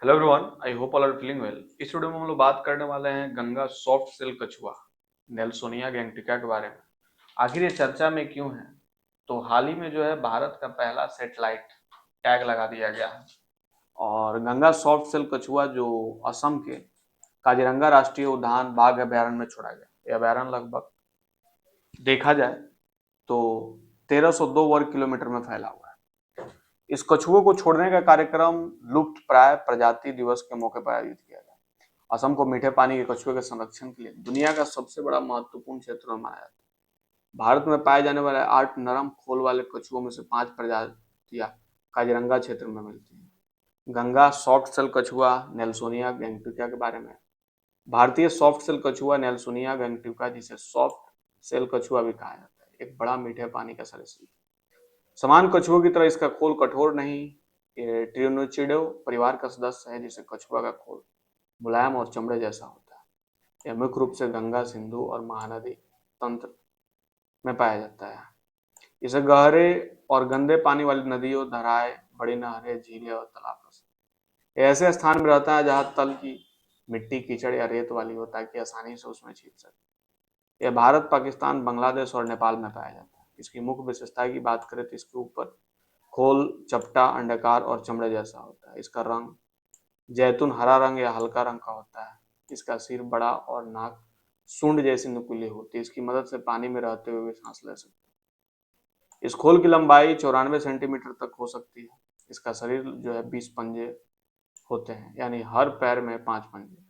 Hello everyone, I hope all are feeling well. इस video में हम लोग बात करने वाले हैं गंगा सॉफ्ट सेल कछुआ नेल्सोनिया गैंगटिका के बारे में। आखिर ये चर्चा में क्यों है? तो हाल ही में जो है भारत का पहला सैटेलाइट टैग लगा दिया गया है और गंगा सॉफ्ट सेल कछुआ जो असम के काजीरंगा राष्ट्रीय उद्यान बाघ अभयारण्य में छोड़ा गया। ये अभयारण्य लगभग देखा जाए तो 1302 वर्ग किलोमीटर में फैला हुआ है। इस कछुओं को छोड़ने का कार्यक्रम लुप्त प्राय प्रजाति दिवस के मौके पर आयोजित किया गया। असम को मीठे पानी के कछुए के संरक्षण के लिए दुनिया का सबसे बड़ा महत्वपूर्ण क्षेत्र माना जाता है। भारत में पाए जाने वाले 8 नरम खोल वाले कछुओं में से 5 प्रजातियां काजीरंगा क्षेत्र में मिलती हैं। गंगा सॉफ्ट सेल कछुआ नेल्सोनिया गैंगटिका के बारे में। भारतीय सॉफ्ट सेल कछुआ नेल्सोनिया गैंगटिका, जिसे सॉफ्ट सेल कछुआ भी कहा जाता है, एक बड़ा मीठे पानी का सरीसृप। समान कछुओं की तरह इसका खोल कठोर नहीं। ये ट्रिनोचिडो परिवार का सदस्य है, जिसे कछुआ का खोल मुलायम और चमड़े जैसा होता है। यह मुख्य रूप से गंगा, सिंधु और महानदी तंत्र में पाया जाता है। इसे गहरे और गंदे पानी वाली नदियों, धाराएं, बड़ी नहरें, झीलें और तालाब पसंद है। यह ऐसे स्थान में रहता है जहाँ तल की मिट्टी कीचड़ या रेत वाली हो, ताकि आसानी से उसमें छिप सके। यह भारत, पाकिस्तान, बांग्लादेश और नेपाल में पाया जाता है। इसकी मुख्य विशेषता की बात करें तो इसके ऊपर खोल चपटा, अंडाकार और चमड़े जैसा होता है। इसका रंग जैतून हरा रंग या हल्का रंग का होता है। इसका सिर बड़ा और नाक सूंड जैसी नुकीली होती है। इसकी मदद से पानी में रहते हुए भी सांस ले सकते हैं। इस खोल की लंबाई 94 सेंटीमीटर तक हो सकती है। इसका शरीर जो है 20 पंजे होते हैं, यानी हर पैर में 5 पंजे।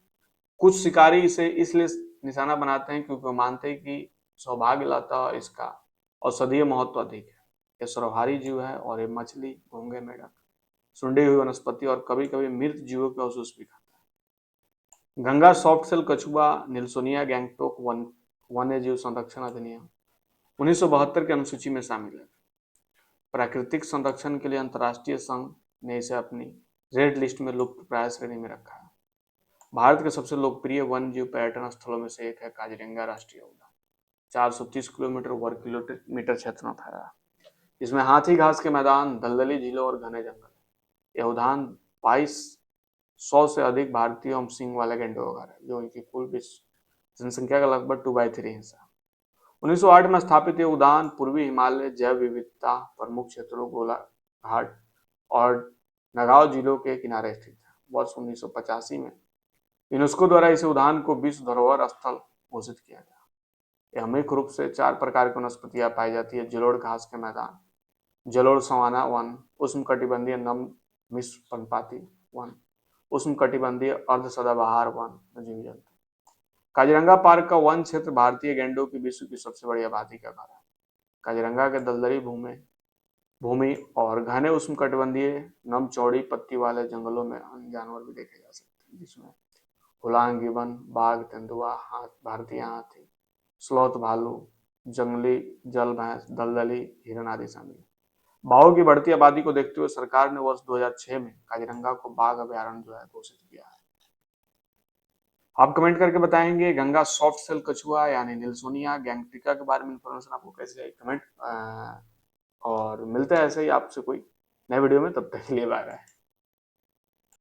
कुछ शिकारी इसे इसलिए निशाना बनाते हैं क्योंकि वो मानते हैं कि सौभाग्य लाता और इसका औषधीय महत्व अधिक है। ये सर्वहारी जीव है और ये मछली, घोंगे, मेढक, सुंडी हुई वनस्पति और कभी कभी मृत जीवों के अवशेष भी खाता है। गंगा सॉफ्ट सेल कछुआ नेल्सोनिया गैंगटोक वन्य जीव संरक्षण अधिनियम 1972 की अनुसूची में शामिल है। प्राकृतिक संरक्षण के लिए अंतर्राष्ट्रीय संघ ने इसे अपनी रेड लिस्ट में लुप्त प्राय श्रेणी में रखा है। भारत के सबसे लोकप्रिय वन्य जीव पर्यटन स्थलों में से एक है काजीरंगा राष्ट्रीय उद्यान। 430 किलोमीटर वर्ग किलोमीटर क्षेत्र में फैला है। इसमें हाथी घास के मैदान, दलदली झीलों और घने जंगल। यह उद्यान 2200 से अधिक भारतीय और सींग वाले गैंडों का घर है, जो इनकी कुल विश्व जनसंख्या का लगभग 2/3 हिस्सा है। 1908 में स्थापित यह उद्यान पूर्वी हिमालय जैव विविधता प्रमुख क्षेत्रों, गोलाघाट और नगांव जिलों के किनारे स्थित है। वर्ष 1985 में यूनेस्को द्वारा इस उद्यान को विश्व धरोहर स्थल घोषित किया गया। यह मुख्य रूप से 4 प्रकार की वनस्पतियां पाई जाती है: जलोढ़ घास के मैदान, जलोढ़ सवाना वन, उष्णकटिबंधीय नम मिश्र पर्णपाती वन, उष्णकटिबंधीय अर्ध सदाबहार वन, जीव जंतु। काजीरंगा पार्क का वन क्षेत्र भारतीय गैंडों की विश्व की सबसे बड़ी आबादी का घर है। काजीरंगा के दलदली भूमि और घने उष्णकटिबंधीय नम चौड़ी पत्ती वाले जंगलों में अन्य जानवर भी देखे जा सकते हैं, जिसमें हुलांग गिबन, बाघ, तेंदुआ, भारतीय हाथी, स्लॉथ भालू, जंगली जल भैंस, दलदली हिरण आदि शामिल है। बाघों की बढ़ती आबादी को देखते हुए सरकार ने वर्ष 2006 में काजीरंगा को बाघ अभयारण्य जो है घोषित किया है। आप कमेंट करके बताएंगे गंगा सॉफ्ट सेल कछुआ यानी नेल्सोनिया गैंगटिका के बारे में इंफॉर्मेशन आपको कैसे आई, कमेंट और मिलते हैं ऐसे ही आपसे कोई नए वीडियो में। तब तक के लिए बाय बाय।